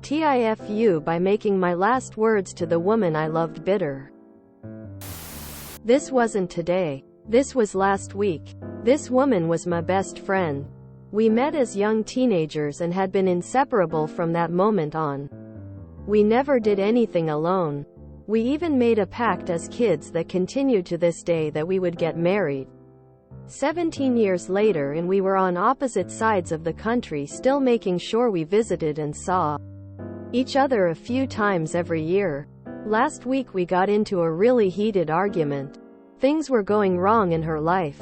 TIFU by making my last words to the woman I loved bitter. This wasn't today. This was last week. This woman was my best friend. We met as young teenagers and had been inseparable from that moment on. We never did anything alone. We even made a pact as kids that continued to this day that we would get married. 17 years later, and we were on opposite sides of the country, still making sure we visited and saw each other a few times every year. Last week we got into a really heated argument. Things were going wrong in her life.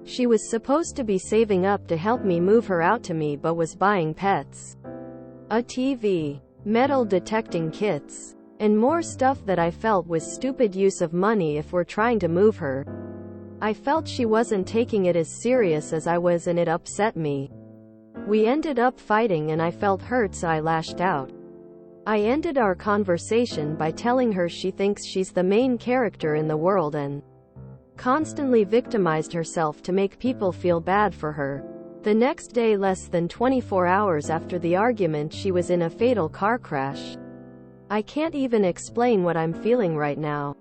She was supposed to be saving up to help me move her out to me, but was buying pets, a TV, metal detecting kits, and more stuff that I felt was stupid use of money if we're trying to move her. I felt she wasn't taking it as serious as I was, and it upset me. We ended up fighting and I felt hurt, so I lashed out. I ended our conversation by telling her she thinks she's the main character in the world and constantly victimized herself to make people feel bad for her. The next day, less than 24 hours after the argument, she was in a fatal car crash. I can't even explain what I'm feeling right now.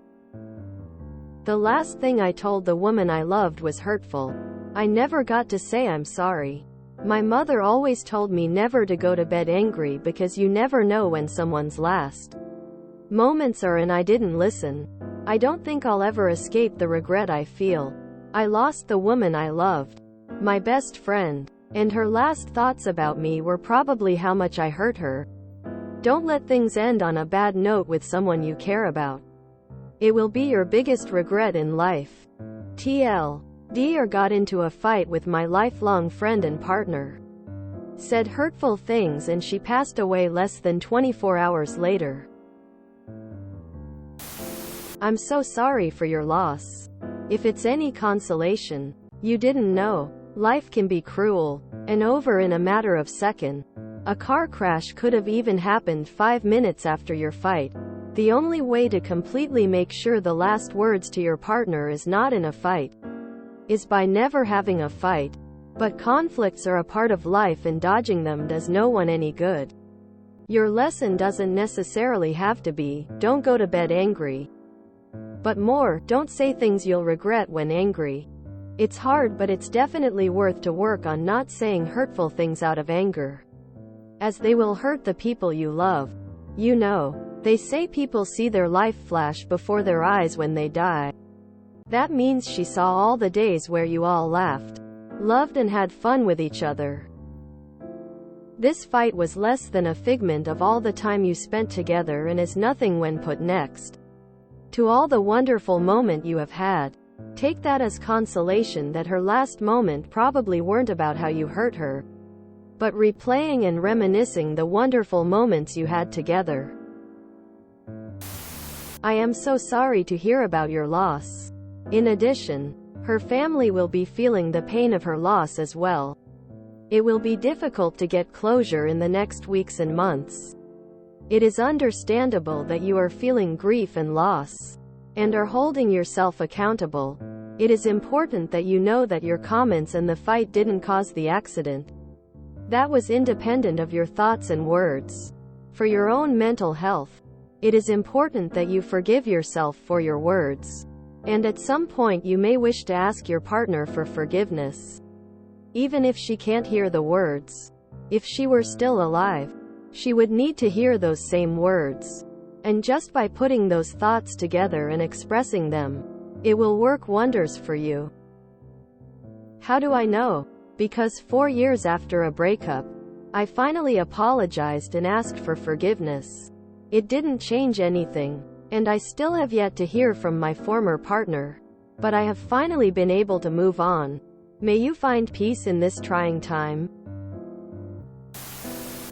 The last thing I told the woman I loved was hurtful. I never got to say I'm sorry. My mother always told me never to go to bed angry because you never know when someone's last moments are, and I didn't listen. I don't think I'll ever escape the regret I feel. I lost the woman I loved, my best friend, and her last thoughts about me were probably how much I hurt her. Don't let things end on a bad note with someone you care about. It will be your biggest regret in life. TLDR got into a fight with my lifelong friend and partner. Said hurtful things and she passed away less than 24 hours later. I'm so sorry for your loss. If it's any consolation, you didn't know. Life can be cruel and over in a matter of seconds. A car crash could have even happened 5 minutes after your fight. The only way to completely make sure the last words to your partner is not in a fight is by never having a fight. But conflicts are a part of life, and dodging them does no one any good. Your lesson doesn't necessarily have to be, don't go to bed angry. But more, don't say things you'll regret when angry. It's hard, but it's definitely worth to work on not saying hurtful things out of anger, as they will hurt the people you love. You know, they say people see their life flash before their eyes when they die. That means she saw all the days where you all laughed, loved and had fun with each other. This fight was less than a figment of all the time you spent together and is nothing when put next to all the wonderful moment you have had. Take that as consolation that her last moment probably weren't about how you hurt her, but replaying and reminiscing the wonderful moments you had together. I am so sorry to hear about your loss. In addition, her family will be feeling the pain of her loss as well. It will be difficult to get closure in the next weeks and months. It is understandable that you are feeling grief and loss, and are holding yourself accountable. It is important that you know that your comments and the fight didn't cause the accident. That was independent of your thoughts and words. For your own mental health, it is important that you forgive yourself for your words. And at some point you may wish to ask your partner for forgiveness, even if she can't hear the words. If she were still alive, she would need to hear those same words. And just by putting those thoughts together and expressing them, it will work wonders for you. How do I know? Because 4 years after a breakup, I finally apologized and asked for forgiveness. It didn't change anything, and I still have yet to hear from my former partner. But I have finally been able to move on. May you find peace in this trying time.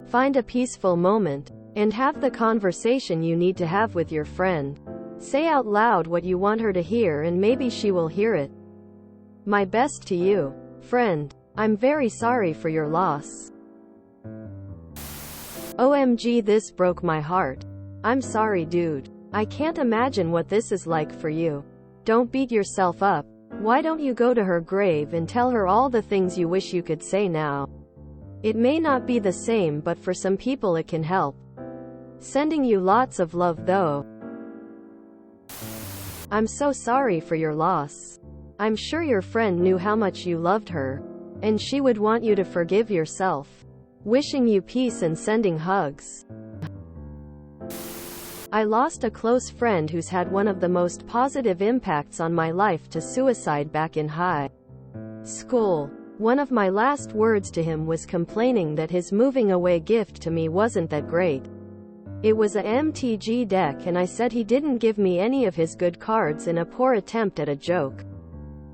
Find a peaceful moment, and have the conversation you need to have with your friend. Say out loud what you want her to hear, and maybe she will hear it. My best to you, friend. I'm very sorry for your loss. OMG, this broke my heart. I'm sorry, dude. I can't imagine what this is like for you. Don't beat yourself up. Why don't you go to her grave and tell her all the things you wish you could say now? It may not be the same, but for some people it can help. Sending you lots of love though. I'm so sorry for your loss. I'm sure your friend knew how much you loved her, and she would want you to forgive yourself. Wishing you peace and sending hugs. I lost a close friend who's had one of the most positive impacts on my life to suicide back in high school. One of my last words to him was complaining that his moving away gift to me wasn't that great. It was a MTG deck and I said he didn't give me any of his good cards in a poor attempt at a joke.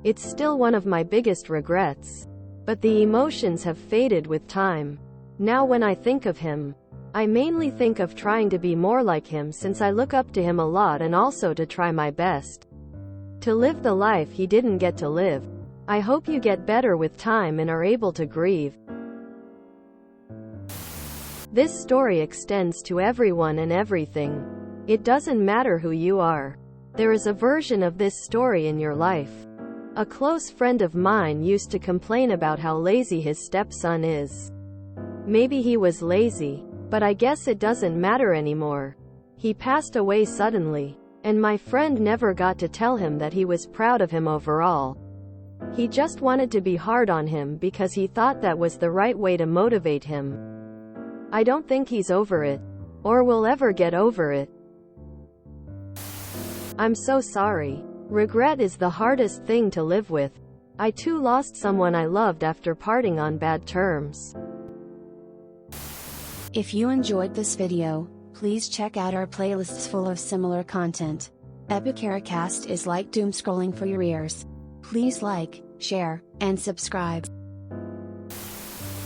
It's still one of my biggest regrets. But the emotions have faded with time. Now when I think of him, I mainly think of trying to be more like him since I look up to him a lot, and also to try my best to live the life he didn't get to live. I hope you get better with time and are able to grieve. This story extends to everyone and everything. It doesn't matter who you are. There is a version of this story in your life. A close friend of mine used to complain about how lazy his stepson is. Maybe he was lazy, but I guess it doesn't matter anymore. He passed away suddenly, and my friend never got to tell him that he was proud of him overall. He just wanted to be hard on him because he thought that was the right way to motivate him. I don't think he's over it, or will ever get over it. I'm so sorry. Regret is the hardest thing to live with. I too lost someone I loved after parting on bad terms. If you enjoyed this video, please check out our playlists full of similar content. Epicuricast is like doom scrolling for your ears. Please like, share, and subscribe.